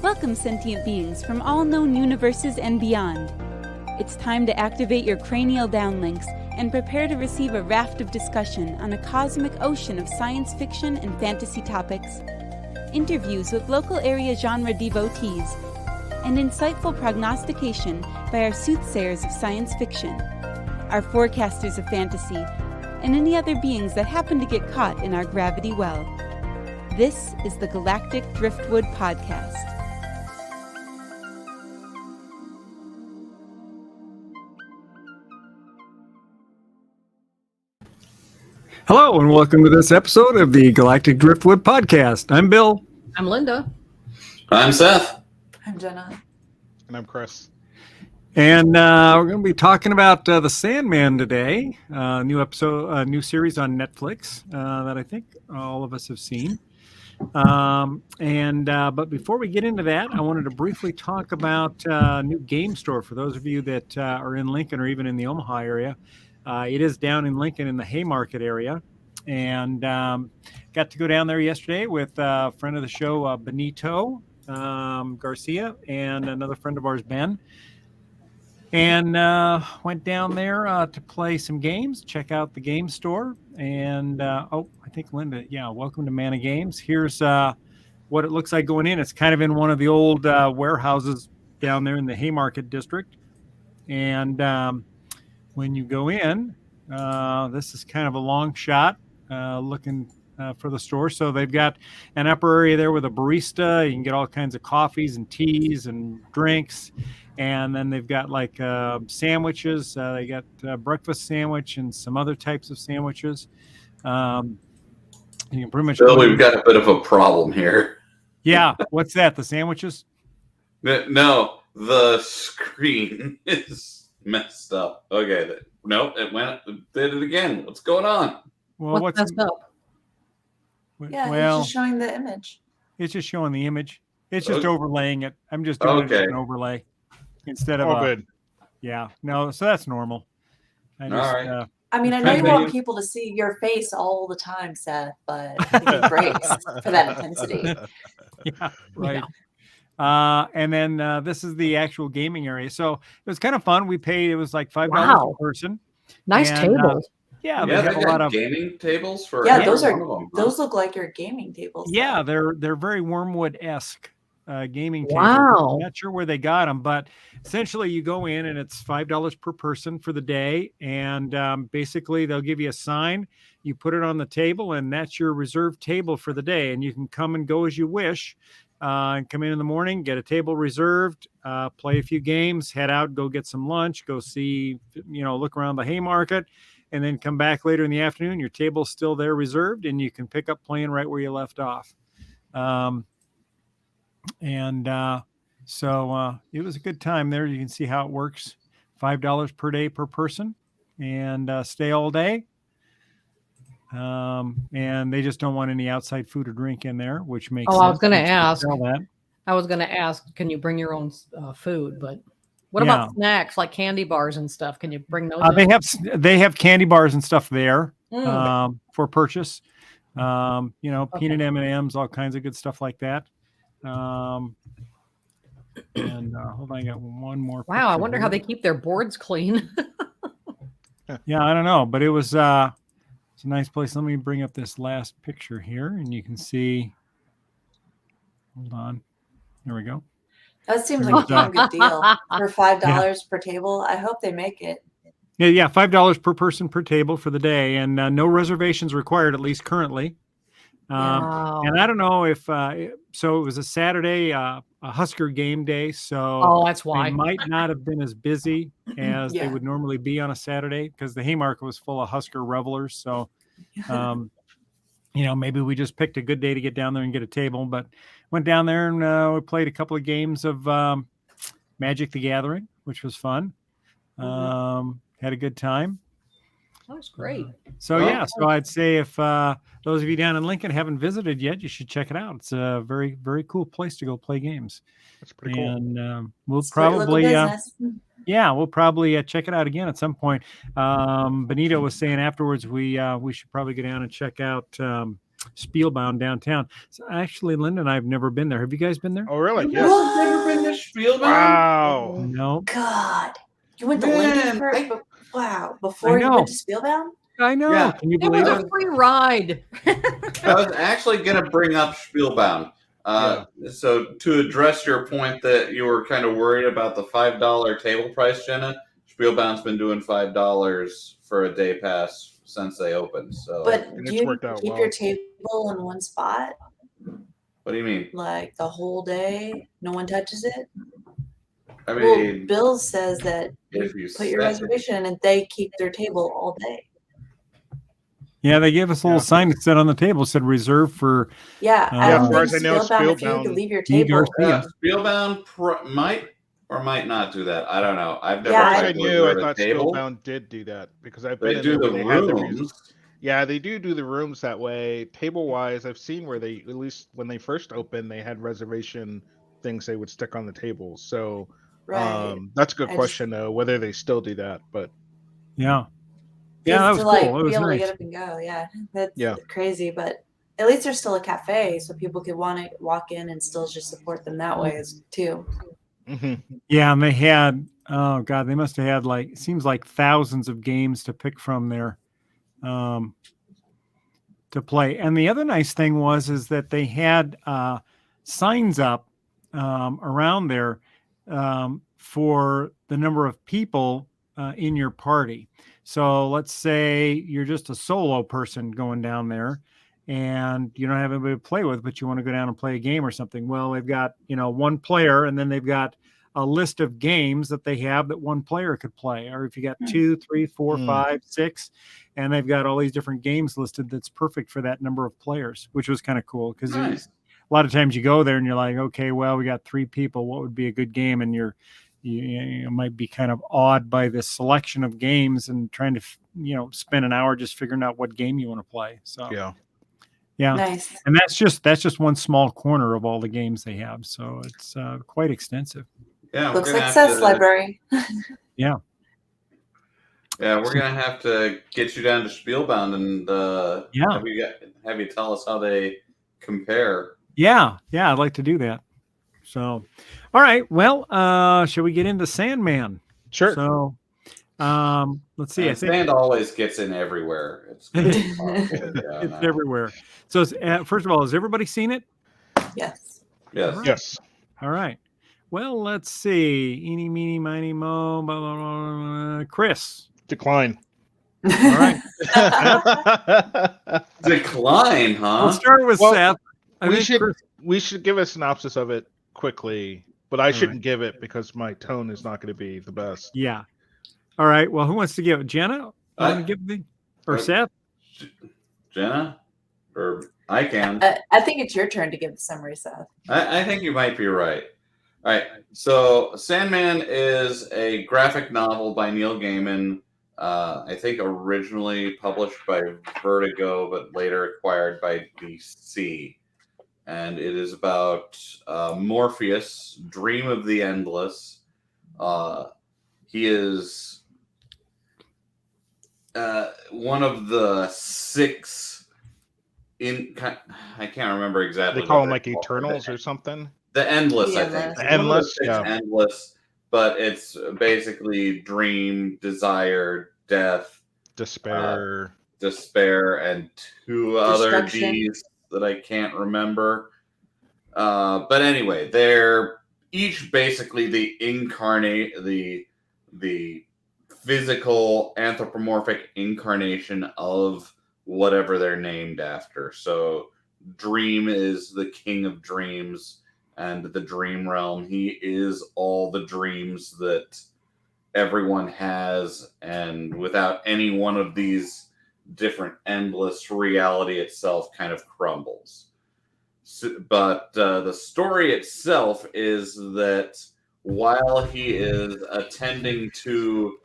Welcome, sentient beings from all known universes and beyond. It's time to activate your cranial downlinks and prepare to receive a raft of discussion on a cosmic ocean of science fiction and fantasy topics, interviews with local area genre devotees, and insightful prognostication by our soothsayers of science fiction, our forecasters of fantasy, and any other beings that happen to get caught in our gravity well. This is the Galactic Driftwood Podcast. Hello, and welcome to this episode of the Galactic Driftwood Podcast. I'm Bill. I'm Linda. I'm Seth. I'm Jenna. And I'm Chris. And we're going to be talking about the Sandman today. New episode, new series on Netflix that I think all of us have seen. But before we get into that, I wanted to briefly talk about a new game store for those of you that are in Lincoln or even in the Omaha area. It is down in Lincoln in the Haymarket area, and got to go down there yesterday with a friend of the show, Benito Garcia, and another friend of ours, Ben. And went down there to play some games, check out the game store. And, I think Linda, welcome to Man of Games. Here's what it looks like going in. It's kind of in one of the old warehouses down there in the Haymarket district. And when you go in, this is kind of a long shot looking for the store. So they've got an upper area there with a barista. You can get all kinds of coffees and teas and drinks. And then they've got like sandwiches. They got breakfast sandwich and some other types of sandwiches. You can pretty much. Bill, we've got a bit of a problem here. Yeah, what's that? The sandwiches? No, the screen is messed up. Okay, no, it did it again. What's going on? Well, What's messed up? Yeah, well, it's just showing the image. It's just showing the image. It's just overlaying it. I'm just doing it as an overlay instead of good. Yeah, no, so that's normal. All right. I mean, I know you want people to see your face all the time, Seth, but you need breaks for that intensity. Yeah, right. And then this is the actual gaming area. So it was kind of fun. It was like $5 per person. Nice tables. Yeah, They got a lot of gaming tables for. Yeah, those look like your gaming tables. Yeah, they're very Wormwood-esque gaming tables. Wow. I'm not sure where they got them, but essentially you go in and it's $5 per person for the day. And basically they'll give you a sign. You put it on the table and that's your reserved table for the day. And you can come and go as you wish. And come in the morning, get a table reserved, play a few games, head out, go get some lunch, go see, look around the Haymarket, and then come back later in the afternoon. Your table's still there reserved, and you can pick up playing right where you left off. So it was a good time there. You can see how it works. $5 per day per person, and stay all day. And they just don't want any outside food or drink in there, which makes sense. I was going to ask. That. I was going to ask, can you bring your own food? But what about snacks like candy bars and stuff? Can you bring those? They have candy bars and stuff there for purchase. Peanut M&Ms, all kinds of good stuff like that. Hold on, I got one more. Wow, I wonder how they keep their boards clean. Yeah, I don't know, but it was it's a nice place. Let me bring up this last picture here, and you can see. Hold on, there we go. That seems like a damn good deal for $5 per table. I hope they make it. Yeah, $5 per person per table for the day, and no reservations required, at least currently. Wow. And I don't know if so. It was a Saturday, a Husker game day, so that's why they might not have been as busy as they would normally be on a Saturday because the Haymarket was full of Husker revelers. So, maybe we just picked a good day to get down there and get a table. But went down there and we played a couple of games of Magic the Gathering, which was fun. Had a good time. That was great. So I'd say if those of you down in Lincoln haven't visited yet, you should check it out. It's a very, very cool place to go play games. That's pretty cool. And we'll probably check it out again at some point. Benito was saying afterwards we should probably go down and check out Spielbound downtown. So actually, Linda and I have never been there. Have you guys been there? Oh, really? You Yes. guys have never been to Spielbound? Wow. No. God. You went to Man, Lincoln for wow. Before you know. went to Spielbound? I know. Yeah. Can you It was believe a it? free ride. I was actually going to bring up Spielbound. So to address your point that you were kind of worried about the $5 table price, Jenna, Spielbound's been doing $5 for a day pass since they opened. So, But And do it's you worked out keep well. your table in one spot what do you mean? like the whole day? No one touches it? I Well, mean, Bill says that if you you put your set- reservation and they keep their table all day. Yeah, they gave us a little Yeah. sign that said on the table, said reserved for Yeah, I Yeah, don't as far think as I know, Spielbound, if you could Spielbound- leave your D. table. Garcia. Spielbound might or might not do that. I don't know. I've never Yeah, As far as tried I to knew, I reserve a thought table. Spielbound did do that because I've They been in do there the when they had the rooms. Yeah, they do the rooms that way. Table-wise, I've seen where they, at least when they first opened, they had reservation things they would stick on the tables. So Right. that's a good I question, though, whether they still do that. But Yeah. Yeah, that was to cool. like It be was able to nice. get up and go. Yeah, that's Yeah. crazy. But at least there's still a cafe, so people could want to walk in and still just support them that way too. Yeah, and they had, oh God, they must have had like, it seems like thousands of games to pick from there to play. And the other nice thing is that they had signs up around there for the number of people in your party. So let's say you're just a solo person going down there and you don't have anybody to play with, but you want to go down and play a game or something. Well, they've got, one player, and then they've got a list of games that they have that one player could play. Or if you got 2, 3, 4, 5, 6, and they've got all these different games listed that's perfect for that number of players, which was kind of cool because Nice. a lot of times you go there and you're like, okay, well, we got 3 people. What would be a good game? And you might be kind of awed by this selection of games and trying to, spend an hour just figuring out what game you want to play. So yeah. Nice. And that's just one small corner of all the games they have. So it's quite extensive. Yeah, Looks like Seth's library. Yeah. Yeah, we're gonna have to get you down to Spielbound and have you tell us how they compare. Yeah, I'd like to do that. So, all right. Well, shall we get into Sandman? Sure. So, let's see. I think Sand always gets in everywhere. It's it's everywhere. So, first of all, has everybody seen it? Yes. Yes. All right. Yes. All right. Well, let's see. Eeny, meeny, miny, mo. Blah, blah, blah, blah. Chris. Decline. All right. Decline, huh? We'll start with Well, Seth. We should give a synopsis of it quickly, but I shouldn't give it because my tone is not going to be the best. Yeah. All right. Well, who wants to give it? Jenna? Want to give the or Seth? Jenna? Or I can. I think it's your turn to give the summary, Seth. I think you might be right. All right. So Sandman is a graphic novel by Neil Gaiman. I think originally published by Vertigo, but later acquired by DC. And it is about Morpheus, dream of the endless. He is one of the 6 I can't remember exactly. They call them like Eternals or something. The Endless, The I think. Endless. The Endless, It's yeah. Endless, but it's basically dream, desire, death, Despair. despair, and 2 other Destruction. D's that I can't remember. But anyway, they're each basically the physical anthropomorphic incarnation of whatever they're named after. So Dream is the king of dreams and the dream realm. He is all the dreams that everyone has, and without any one of these different endless, reality itself kind of crumbles. But the story itself is that while he's attending to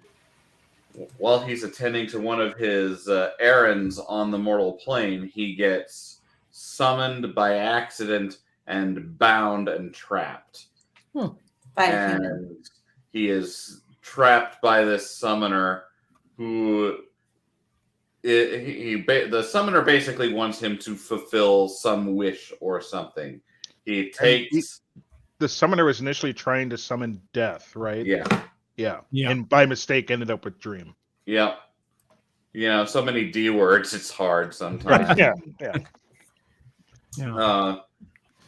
one of his errands on the mortal plane, he gets summoned by accident and bound and trapped. By a human. And he is trapped by this summoner who the summoner basically wants him to fulfill some wish or something. He takes. The summoner was initially trying to summon death, right? Yeah. And by mistake ended up with Dream. Yep. You know, so many D words, it's hard sometimes. Right. Yeah.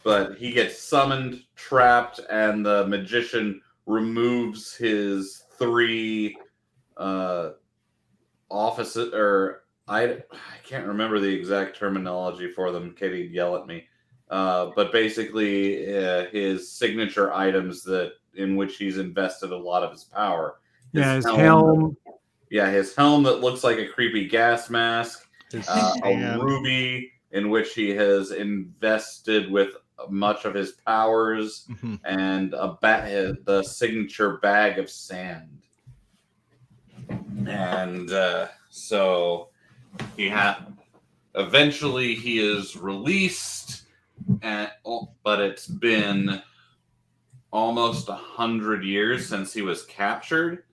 But he gets summoned, trapped, and the magician removes his 3 offices, or I can't remember the exact terminology for them. Katie'd yell at me. But basically, his signature items in which he's invested a lot of his power. His helm. His helm that looks like a creepy gas mask. A ruby in which he has invested with much of his powers, and the signature bag of sand. And so eventually he is released, but it's been almost 100 years since he was captured.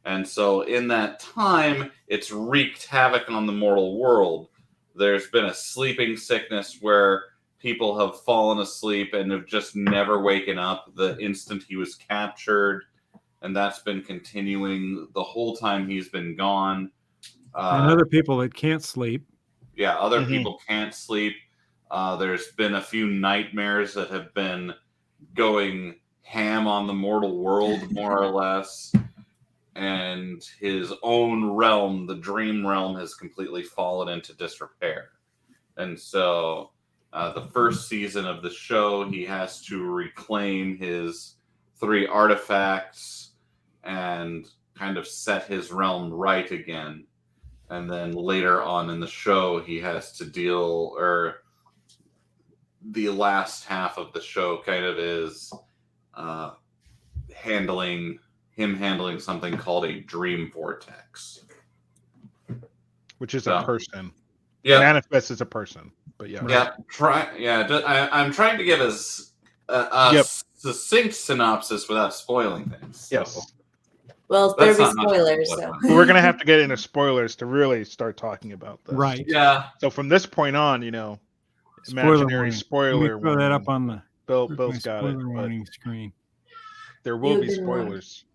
And so in that time, it's wreaked havoc on the mortal world. There's been a sleeping sickness where people have fallen asleep and have just never waken up the instant he was captured. And that's been continuing the whole time he's been gone. And other people that can't sleep. Yeah, other people can't sleep. There's been a few nightmares that have been going ham on the mortal world, more or less. And his own realm, the dream realm, has completely fallen into disrepair. And so the first season of the show, he has to reclaim his 3 artifacts and kind of set his realm right again. And then later on in the show, he has to the last half of the show kind of is handling something called a dream vortex, which is a person. Yeah, manifests as a person. But I'm trying to give a succinct synopsis without spoiling things. So. Yes. Well, there'll be spoilers. So. We're gonna have to get into spoilers to really start talking about this. Right. Yeah. So from this point on, imaginary spoiler. Let me throw that up on the Bill's got it. Warning screen. There will be spoilers.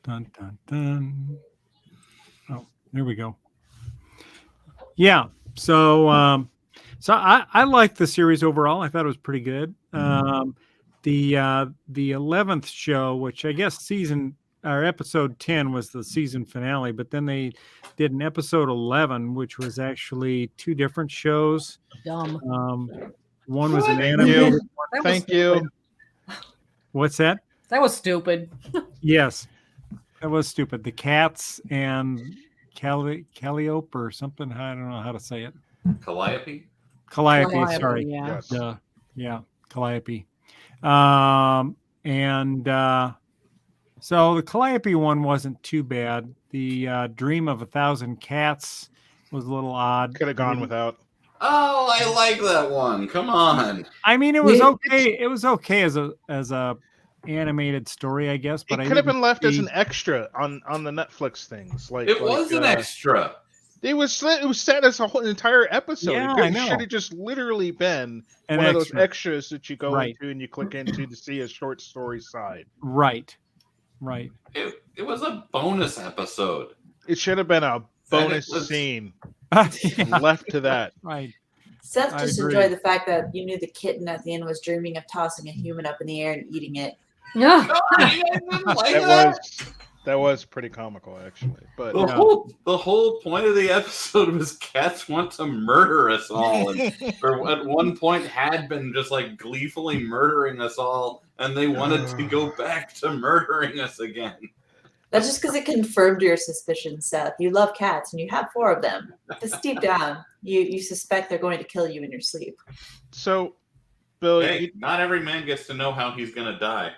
Dun dun dun. Oh, there we go. Yeah. So I liked the series overall. I thought it was pretty good. The 11th show, which I guess episode 10 was the season finale, but then they did an episode 11, which was actually 2 different shows. Dumb. One was an animated. Thank you. What's that? That was stupid. Yes, that was stupid. The cats and Calliope or something. I don't know how to say it. Calliope. Sorry. Yeah. Yes. Yeah. Calliope. So the Calliope one wasn't too bad. The Dream of 1,000 Cats was a little odd. Could have gone without. Oh, I like that one. Come on. I mean, it was okay. It was okay as a animated story, I guess. But it could have been left as an extra on the Netflix things. It was an extra. It was set as an entire episode. Yeah, it should have just literally been one of those extras that you go into and you click into to see a short story side. Right. It was a bonus episode. It should have been a bonus scene left to that. Right. Seth just enjoyed the fact that you knew the kitten at the end was dreaming of tossing a human up in the air and eating it. Yeah. That was pretty comical, actually. But the whole point of the episode was cats want to murder us all, or at one point had been just like gleefully murdering us all, and they wanted to go back to murdering us again. That's just because it confirmed your suspicions, Seth. You love cats, and you have 4 of them. Just deep down, you suspect they're going to kill you in your sleep. So, Bill, not every man gets to know how he's going to die.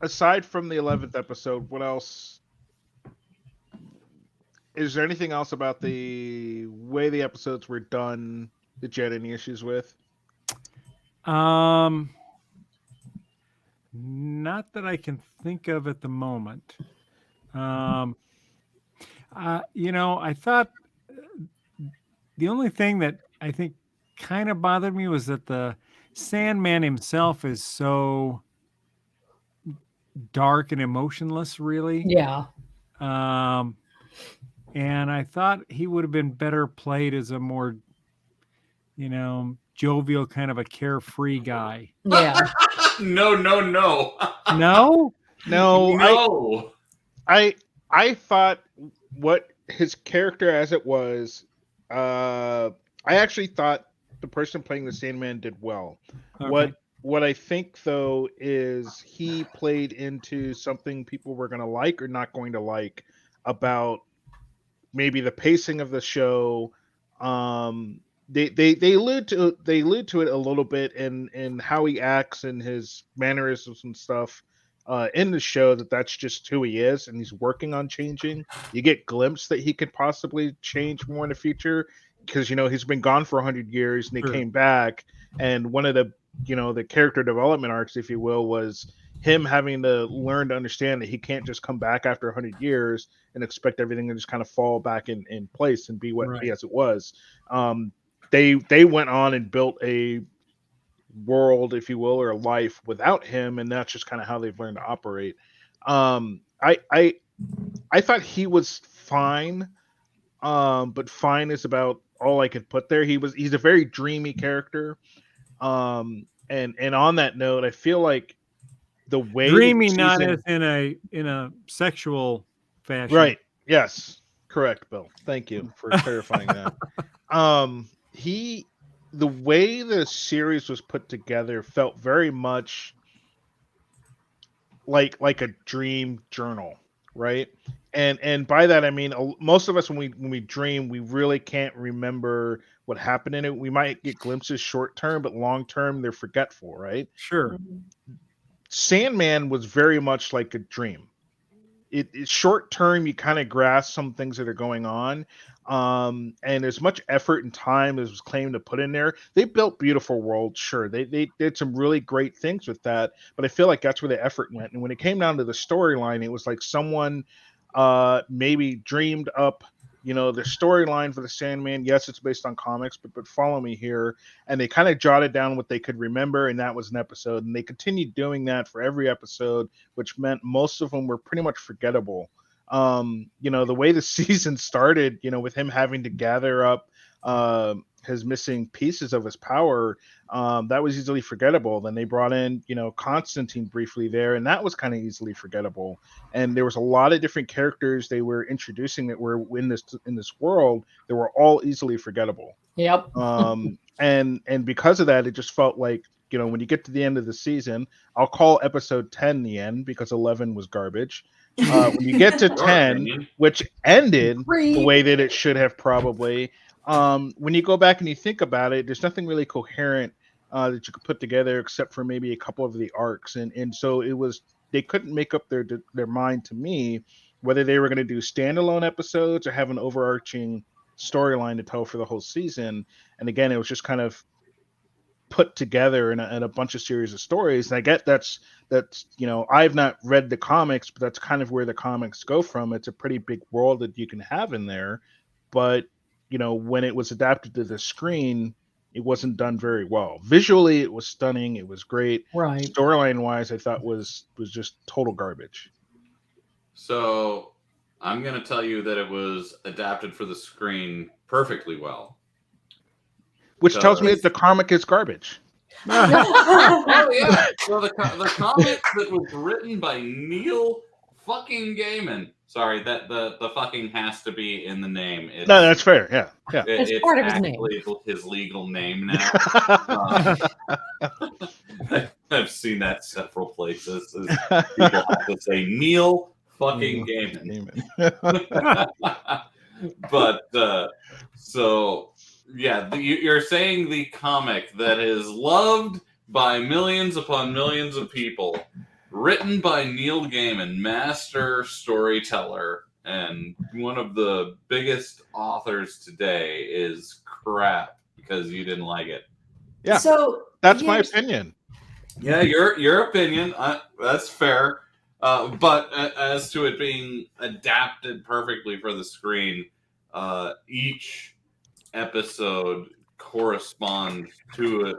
Aside from the 11th episode, what else? Is there anything else about the way the episodes were done that you had any issues with? Not that I can think of at the moment. I thought the only thing that I think kind of bothered me was that the Sandman himself is so dark and emotionless, really. Yeah. Um, and I thought he would have been better played as a more, jovial kind of a carefree guy. Yeah. No. No? No, No. I thought what his character as it was, I actually thought the person playing the Sandman did well. Okay. What I think though is he played into something people were going to like or not going to like about maybe the pacing of the show. They allude to it a little bit in how he acts and his mannerisms and stuff in the show, that's just who he is and he's working on changing. You get glimpse that he could possibly change more in the future because he's been gone for 100 years and he Sure. came back, and one of the the character development arcs, if you will, was him having to learn to understand that he can't just come back after 100 years and expect everything to just kind of fall back in place and be Right. as it was. They went on and built a world, if you will, or a life without him, and that's just kind of how they've learned to operate. I thought he was fine, but fine is about all I could put there. He's a very dreamy character, and on that note, I feel like the way Dreamy, the not season, as in a sexual fashion. right? Yes, correct, Bill. Thank you for clarifying that. The way the series was put together felt very much like a dream journal, right? And by that I mean most of us when we dream, we really can't remember what happened in it. We might get glimpses short term, but long term they're forgetful, right? Sure. Sandman was very much like a dream. It's short term, you kind of grasp some things that are going on, and as much effort and time as was claimed to put in there. They built beautiful worlds, sure, they did some really great things with that, but I feel like that's where the effort went. And when it came down to the storyline, it was like someone maybe dreamed up the storyline for the Sandman. Yes, it's based on comics, but follow me here. And they kind of jotted down what they could remember, and that was an episode. And they continued doing that for every episode, which meant most of them were pretty much forgettable. The way the season started, with him having to gather up his missing pieces of his power, that was easily forgettable. Then they brought in, Constantine briefly there, and that was kind of easily forgettable. And there was a lot of different characters they were introducing that were in this world that were all easily forgettable. Yep. And because of that, it just felt like, when you get to the end of the season, I'll call episode 10 the end because 11 was garbage. When you get to 10, which ended the way that it should have probably, when you go back and you think about it, there's nothing really coherent that you could put together except for maybe a couple of the arcs. And so they couldn't make up their mind to me whether they were going to do standalone episodes or have an overarching storyline to tell for the whole season. And again, it was just kind of put together in a bunch of series of stories. And I get that's I've not read the comics, but that's kind of where the comics go from. It's a pretty big world that you can have in there, but when it was adapted to the screen, it wasn't done very well. Visually, it was stunning. It was great. Right. Storyline wise, I thought was just total garbage. So I'm going to tell you that it was adapted for the screen perfectly well. Which tells me that the comic is garbage. Oh, yeah. So the comic that was written by Neil fucking Gaiman. Sorry, that the fucking has to be in the name. No, that's fair. Yeah. It's part of his name. His legal name now. I've seen that several places. People have to say Neil fucking Gaiman. But so yeah, you're saying the comic that is loved by millions upon millions of people, written by Neil Gaiman, master storyteller, and one of the biggest authors today, is crap because you didn't like it. Yeah, so that's my opinion. Yeah, your opinion. That's fair. But as to it being adapted perfectly for the screen, each episode corresponds to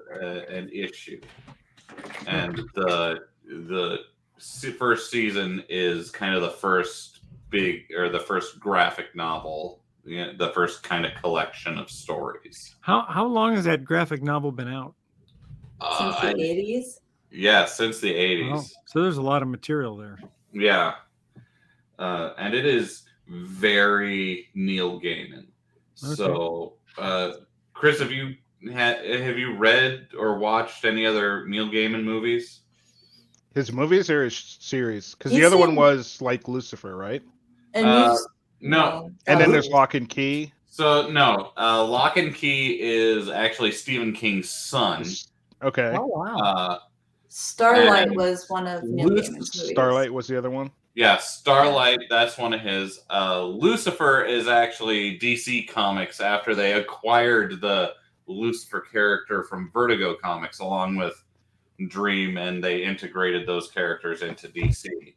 an issue, and the first season is kind of the first the first graphic novel, the first kind of collection of stories. How long has that graphic novel been out? Since the 80s? Yeah, since the 80s. Oh, so there's a lot of material there. Yeah. And it is very Neil Gaiman. Okay. So, Chris, have you read or watched any other Neil Gaiman movies? His movies or his series? Because the other one was like Lucifer, right? And no. And then there's Lock and Key. So no, Lock and Key is actually Stephen King's son. Okay. Oh wow. Starlight was one of Neil Gaiman's movies. Starlight was the other one. Yeah, Starlight, that's one of his. Lucifer is actually DC Comics after they acquired the Lucifer character from Vertigo Comics along with Dream, and they integrated those characters into DC.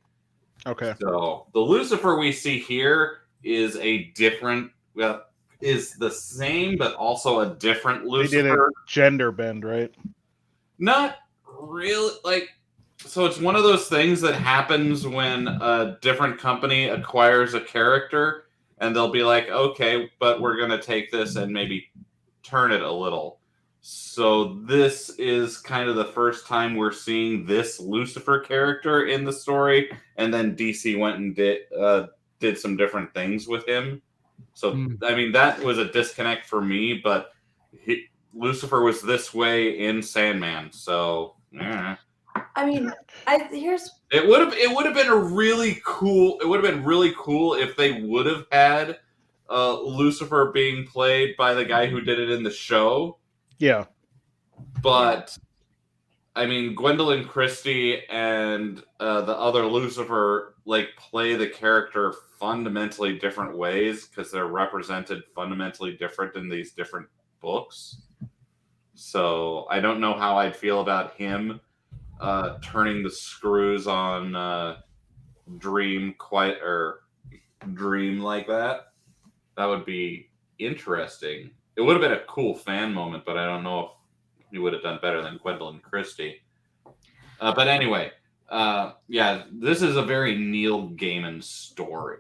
Okay. So the Lucifer we see here is a different, is the same, but also a different Lucifer. They did a gender bend, right? Not really, like, so it's one of those things that happens when a different company acquires a character and they'll be like, okay, but we're going to take this and maybe turn it a little. So this is kind of the first time we're seeing this Lucifer character in the story, and then DC went and did some different things with him. So, I mean, that was a disconnect for me, but Lucifer was this way in Sandman, so... I mean, it would have been a really cool. It would have been really cool if they would have had Lucifer being played by the guy who did it in the show. Yeah, but I mean, Gwendolyn Christie and the other Lucifer play the character fundamentally different ways because they're represented fundamentally different in these different books. So I don't know how I'd feel about him turning the screws on Dream like that. That would be interesting. It would have been a cool fan moment, but I don't know if he would have done better than Gwendolyn Christie. But anyway, yeah, this is a very Neil Gaiman story.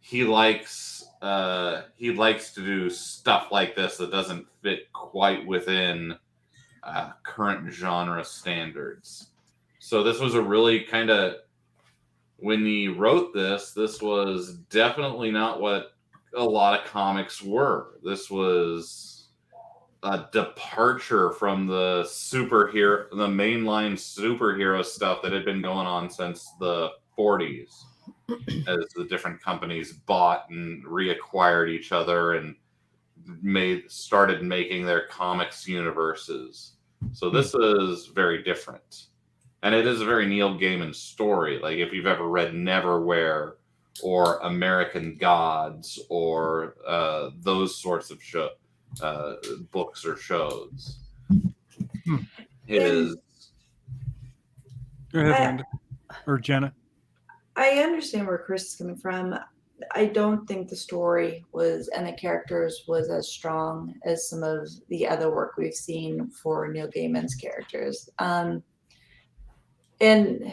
He likes to do stuff like this that doesn't fit quite within current genre standards. So this was a really kind of, when he wrote this was definitely not what a lot of comics were. This was a departure from the mainline superhero stuff that had been going on since the 40s, as the different companies bought and reacquired each other and started making their comics universes. So this is very different. And it is a very Neil Gaiman story. Like, if you've ever read Neverwhere or American Gods or those sorts of books or shows. It is. Go ahead, Linda. Or Jenna. I understand where Chris is coming from. I don't think the story and the characters was as strong as some of the other work we've seen for Neil Gaiman's characters. And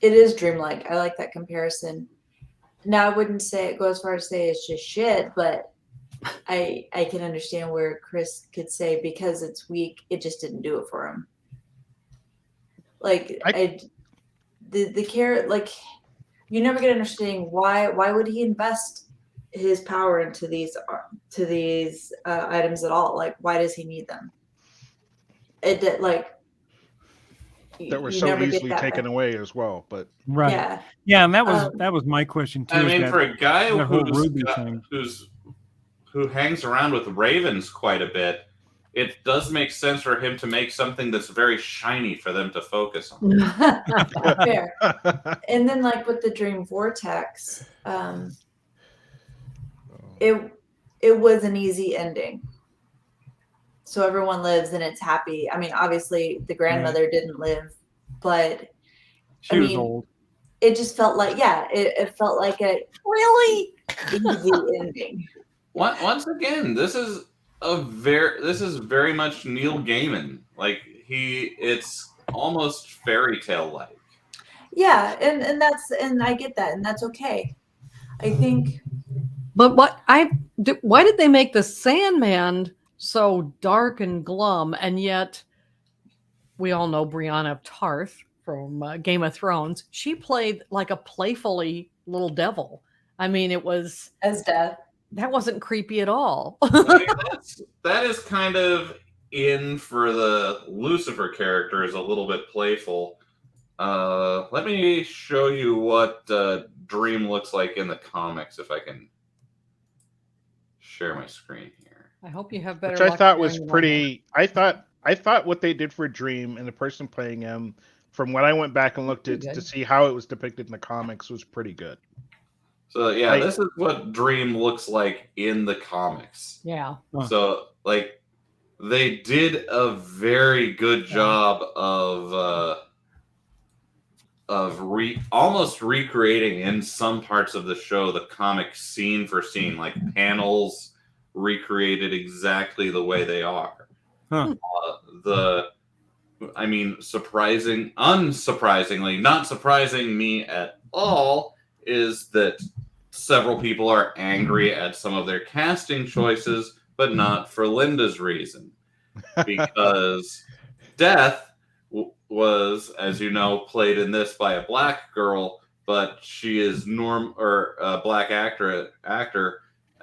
it is dreamlike. I like that comparison. Now, I wouldn't go as far as say it's just shit, but I can understand where Chris could say because it's weak, it just didn't do it for him. Like the carrot, like you never get understanding why would he invest his power into these items at all? Like, why does he need them? That were so easily taken away as well, but right, yeah, and that was my question too. I mean, for a guy who hangs around with ravens quite a bit, it does make sense for him to make something that's very shiny for them to focus on. Fair. And then, like with the Dream Vortex, it was an easy ending. So everyone lives and it's happy. I mean, obviously the grandmother didn't live, but she was old. it just felt like, it felt like a Really? easy ending. Once again, this is very much Neil Gaiman. Like it's almost fairy tale like. Yeah, and I get that, and that's okay. I think. But why did they make the Sandman so dark and glum, and yet we all know Brianna Tarth from Game of Thrones. She played like a playfully little devil. I mean, it was As death. That wasn't creepy at all. I mean, that is kind of in for the Lucifer character is a little bit playful. Let me show you what Dream looks like in the comics if I can share my screen here. I hope you have better. Which I luck thought was sharing pretty. I thought what they did for Dream and the person playing him, from what I went back and looked at to see how it was depicted in the comics, was pretty good. So yeah, this is what Dream looks like in the comics. Yeah. So like they did a very good job of almost recreating in some parts of the show the comic scene for scene, like panels recreated exactly the way they are. Unsurprisingly, not surprising me at all, is that several people are angry at some of their casting choices, but not for Linda's reason. Because Death was, as you know, played in this by a black girl, but she is a black actor,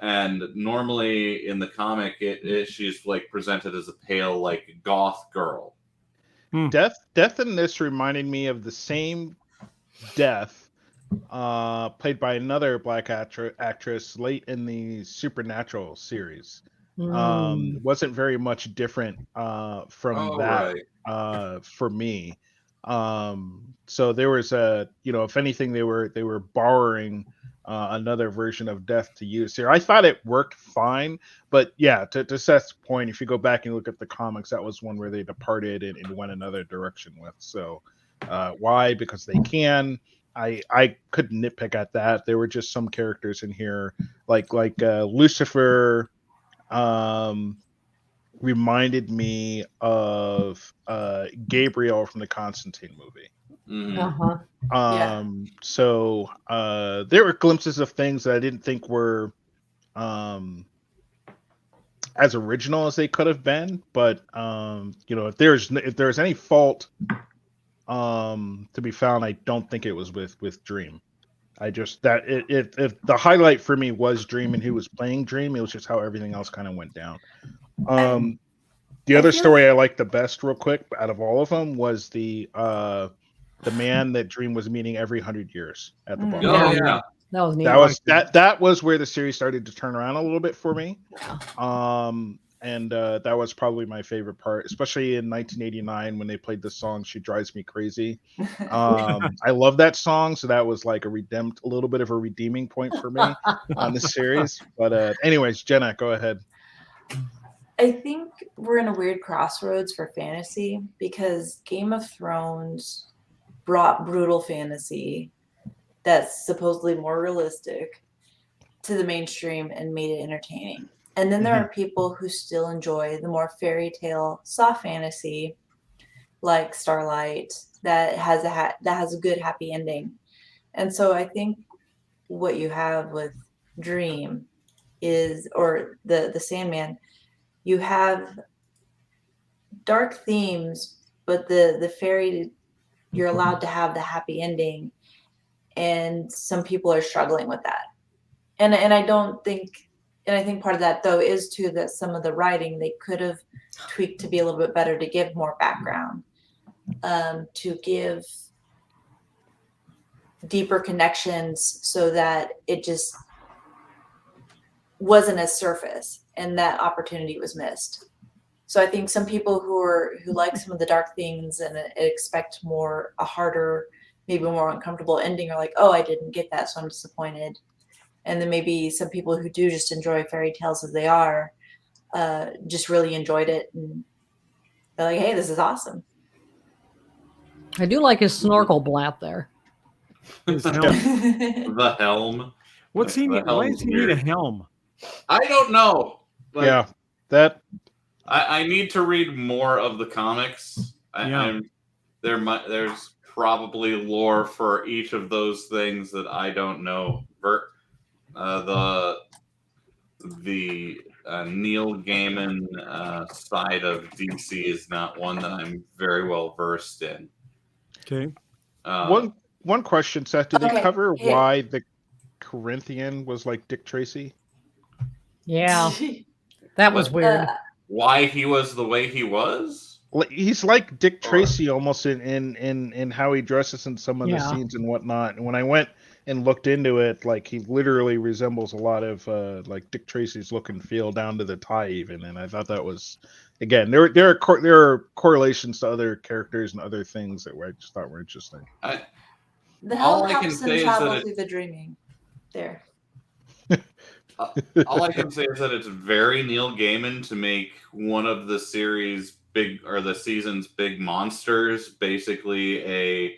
and normally in the comic, she's like presented as a pale, like goth girl. Death in this reminded me of the same Death, played by another black actress late in the Supernatural series. Wasn't very much different from that. Right. For me. So there was if anything, they were borrowing another version of Death to use here. I thought it worked fine, but yeah, to Seth's point, if you go back and look at the comics, that was one where they departed and went another direction with. So why? Because they can. I couldn't nitpick at that. There were just some characters in here like Lucifer. Reminded me of Gabriel from the Constantine movie. Mm-hmm. So there were glimpses of things that I didn't think were as original as they could have been, but if there's any fault to be found, I don't think it was with Dream. I just if the highlight for me was Dream and who was playing Dream, it was just how everything else kind of went down. The other story I liked the best, real quick, out of all of them, was the man that Dream was meeting every 100 years at the bar. Oh yeah, that was neat. That was where the series started to turn around a little bit for me. And that was probably my favorite part, especially in 1989 when they played the song "She Drives Me Crazy." I love that song, so that was like a little bit of a redeeming point for me on the series. But anyways, Jenna, go ahead. I think we're in a weird crossroads for fantasy because Game of Thrones brought brutal fantasy that's supposedly more realistic to the mainstream and made it entertaining. And then there are people who still enjoy the more fairy tale soft fantasy like Starlight that has a good happy ending. And so I think what you have with Dream or the Sandman, you have dark themes, but the fairy, you're allowed to have the happy ending, and some people are struggling with that. And I think part of that though is too that some of the writing they could have tweaked to be a little bit better, to give more background, to give deeper connections, so that it just wasn't as surface and that opportunity was missed. So I think some people who like some of the dark things and expect a harder, maybe more uncomfortable ending are like, oh, I didn't get that, so I'm disappointed. And then maybe some people who do just enjoy fairy tales as they are, just really enjoyed it, and they're like, hey, this is awesome. I do like his snorkel blap there. His helm. The helm. What's he The need? Why does helm's he need a weird. helm? I don't know. Like, Yeah, that I need to read more of the comics. Yeah. There's probably lore for each of those things that I don't know. The Neil Gaiman side of DC is not one that I'm very well versed in. Okay. one question, Seth. Did they Okay, cover here. why the Corinthian was like Dick Tracy? Yeah, that was weird. Why he was the way he was? He's like Dick Tracy almost in how he dresses in some of the Yeah. scenes and whatnot. And when I went and looked into it, like he literally resembles a lot of like Dick Tracy's look and feel down to the tie even. And I thought that was, again, there are correlations to other characters and other things that I just thought were interesting. The All helm I can helps them say is travel that through the dreaming. There. all I can say is that it's very Neil Gaiman to make one of the series the season's big monsters basically a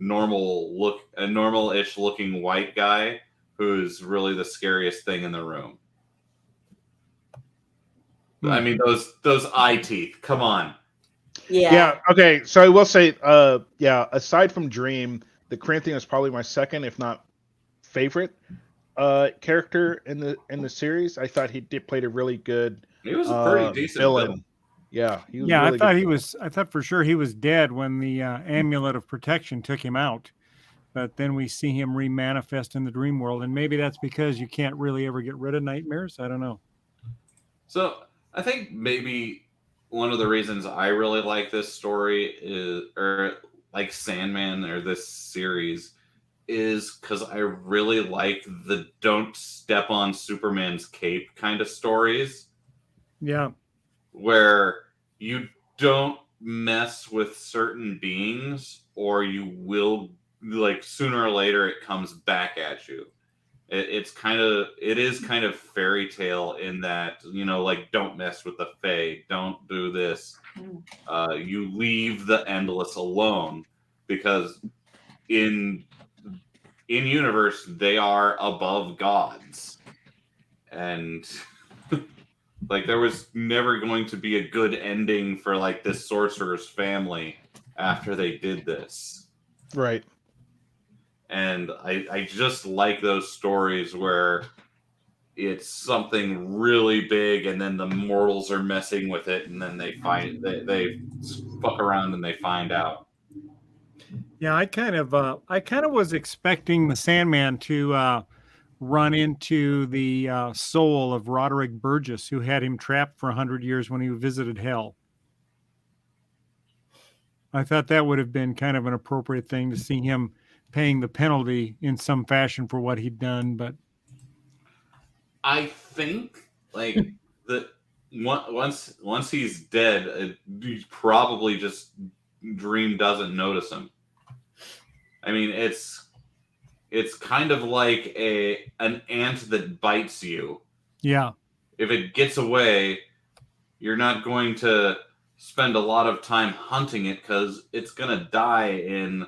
normal-ish looking white guy who's really the scariest thing in the room. I mean, those eye teeth. Come on. Yeah. Okay. So I will say, aside from Dream, the Corinthian is probably my second, if not favorite, character in the series. I thought he played a really good. He was a pretty decent villain. Yeah, he was. Yeah, really I thought good he was. I thought for sure he was dead when the amulet of protection took him out. But then we see him remanifest in the dream world, and maybe that's because you can't really ever get rid of nightmares. I don't know. So I think maybe one of the reasons I really like this story or like Sandman or this series, is because I really like the don't step on Superman's cape kind of stories. Yeah. Where you don't mess with certain beings or you will, like, sooner or later it comes back at you. It is kind of fairy tale in that, like, don't mess with the Fae, don't do this. You leave the endless alone because in universe they are above gods, and like there was never going to be a good ending for like this sorcerer's family after they did this. Right. And I just like those stories where it's something really big and then the mortals are messing with it and then they fuck around and they find out. Yeah, I kind of was expecting the Sandman to run into the soul of Roderick Burgess, who had him trapped for 100 years when he visited hell. I thought that would have been kind of an appropriate thing to see him paying the penalty in some fashion for what he'd done. But I think like once he's dead, he's probably just Dream doesn't notice him. I mean, it's kind of like an ant that bites you. Yeah. If it gets away, you're not going to spend a lot of time hunting it because it's going to die in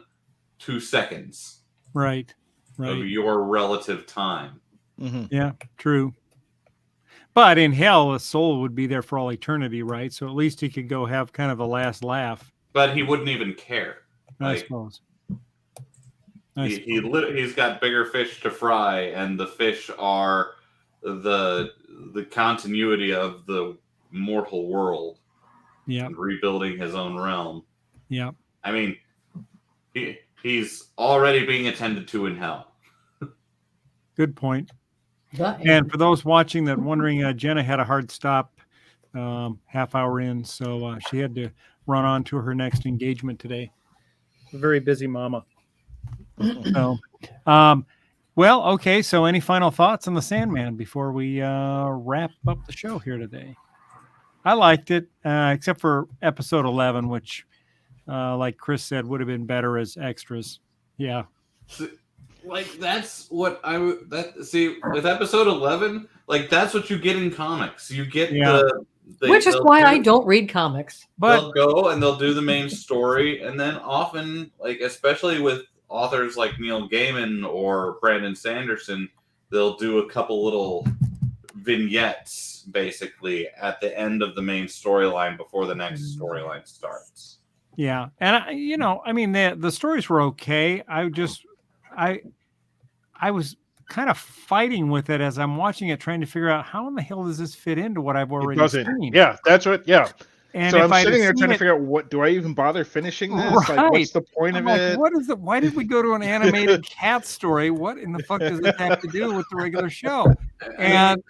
2 seconds. Right. Of your relative time. Mm-hmm. Yeah, true. But in hell, a soul would be there for all eternity, right? So at least he could go have kind of the last laugh. But he wouldn't even care. I suppose. He's got bigger fish to fry, and the fish are the continuity of the mortal world. Yeah. And rebuilding his own realm. Yeah. I mean, he's already being attended to in hell. Good point. And for those watching that wondering, Jenna had a hard stop half hour in, so she had to run on to her next engagement today. A very busy mama. So, well, okay. So, any final thoughts on the Sandman before we wrap up the show here today? I liked it, except for episode 11, which, like Chris said, would have been better as extras. Yeah. Like that's what see with episode 11, like that's what you get in comics. You get which is why I don't read comics. But they'll go and they'll do the main story, and then often, like especially with authors like Neil Gaiman or Brandon Sanderson, they'll do a couple little vignettes basically at the end of the main storyline before the next storyline starts. Yeah, and I mean, the stories were okay. I was kind of fighting with it as I'm watching it, trying to figure out how in the hell does this fit into what I've already seen. Yeah, that's what. Yeah. And so if I'm sitting there trying to figure out, what do I even bother finishing this? Right. Like, what's the point of it? What is why did we go to an animated cat story? What in the fuck does this have to do with the regular show? And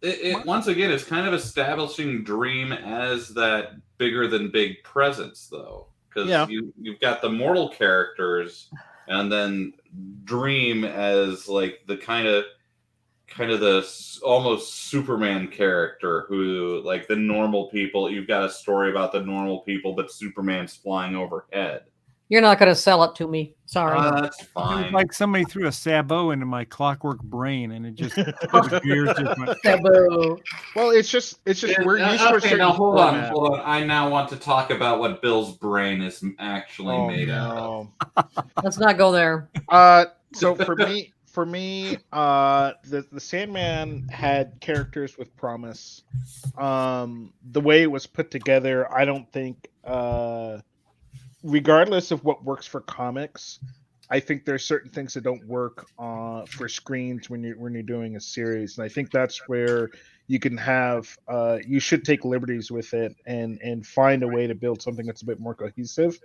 it once again, it's kind of establishing Dream as that bigger than big presence, though, because you've got the mortal characters, and then Dream as like the kind of the almost Superman character who, like, the normal people. You've got a story about the normal people, but Superman's flying overhead. You're not going to sell it to me. Sorry. That's fine. It was like somebody threw a sabot into my clockwork brain, and it just Sabot. Well, it's just we're used to a certain now hold format. on. I now want to talk about what Bill's brain is actually made out of. Let's not go there. So for me, the Sandman had characters with promise. The way it was put together, I don't think, regardless of what works for comics, I think there's certain things that don't work for screens when you're doing a series, and I think that's where you can have you should take liberties with it and find a way to build something that's a bit more cohesive.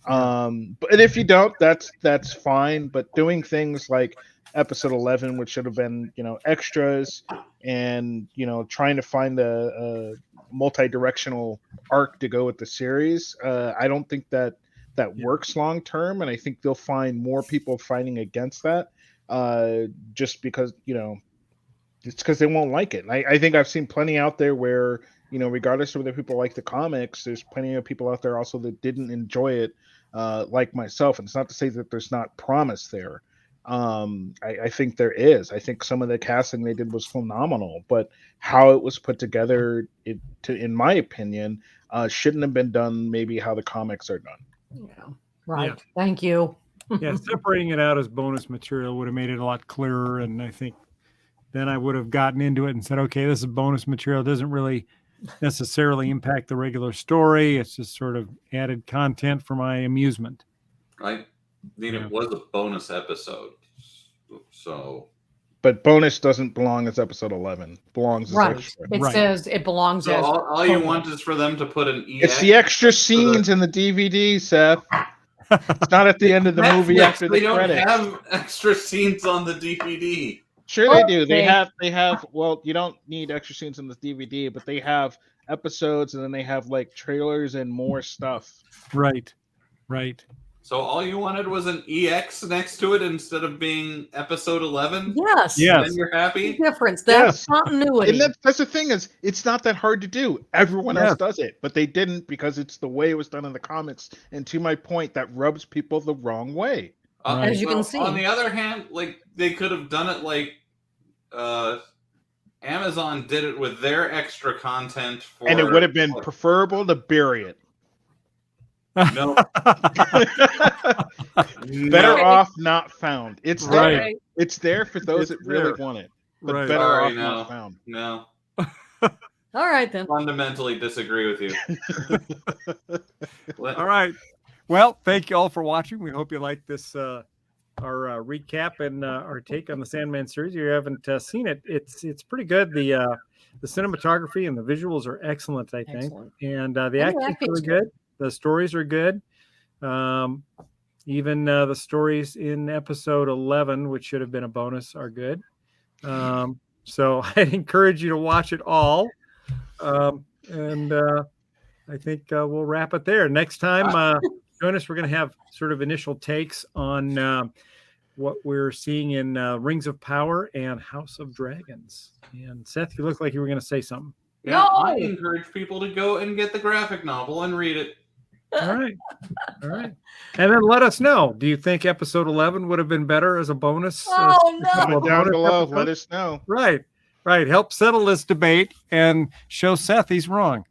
But if you don't, that's fine. But doing things like episode 11, which should have been extras, and trying to find a multi-directional arc to go with the series, I don't think that works long term, and I think they'll find more people fighting against that, just because it's because they won't like it. I think I've seen plenty out there where regardless of whether people like the comics, there's plenty of people out there also that didn't enjoy it, like myself. And it's not to say that there's not promise there. I think there is. I think some of the casting they did was phenomenal, but how it was put together, in my opinion, shouldn't have been done maybe how the comics are done. Yeah. Right. Yeah. Thank you. Yeah, separating it out as bonus material would have made it a lot clearer, and I think then I would have gotten into it and said, okay, this is bonus material. It doesn't really necessarily impact the regular story. It's just sort of added content for my amusement. I mean, it was a bonus episode, so. But bonus doesn't belong as episode 11. Belongs as extra. It says it belongs as. All you want is for them to put an EX. It's the extra scenes in the DVD, Seth. It's not at the end of the movie after the credits. They don't have extra scenes on the DVD. Sure, they do. They have. Well, you don't need extra scenes in the DVD, but they have episodes, and then they have like trailers and more stuff. Right. So all you wanted was an EX next to it instead of being episode 11? Yes. Then you're happy? Difference. That's continuity. And that's the thing is, it's not that hard to do. Everyone else does it, but they didn't because it's the way it was done in the comics. And to my point, that rubs people the wrong way. As you can see. On the other hand, like they could have done it like Amazon did it with their extra content for, and it would have been preferable to bury it. No. Better off not found. It's there. Right. It's there for those that really want it. But better off not found. No. All right then. Fundamentally disagree with you. All right. Well, thank you all for watching. We hope you liked this our recap and our take on the Sandman series. If you haven't seen it, it's pretty good. The cinematography and the visuals are excellent, I think. Excellent. And the acting's really good. The stories are good. Even the stories in episode 11, which should have been a bonus, are good. So I'd encourage you to watch it all. And I think we'll wrap it there. Next time, join us. We're going to have sort of initial takes on what we're seeing in Rings of Power and House of Dragons. And Seth, you look like you were going to say something. Yeah, no! I encourage people to go and get the graphic novel and read it. All right. And then let us know. Do you think episode 11 would have been better as a bonus? Oh, no. Comment down below. Let us know. Right. Help settle this debate and show Seth he's wrong.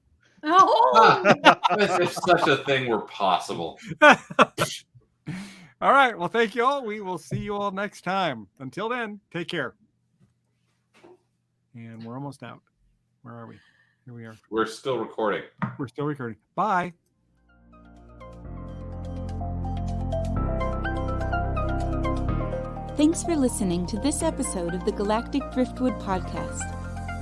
Oh. As if such a thing were possible. All right. Well, thank you all. We will see you all next time. Until then, take care. And we're almost out. Where are we? Here we are. We're still recording. We're still recording. Bye. Thanks for listening to this episode of the Galactic Driftwood podcast.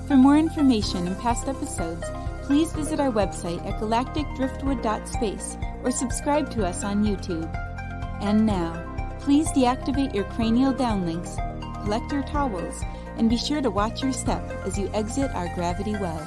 For more information and past episodes, please visit our website at galacticdriftwood.space or subscribe to us on YouTube. And now, please deactivate your cranial downlinks, collect your towels, and be sure to watch your step as you exit our gravity well.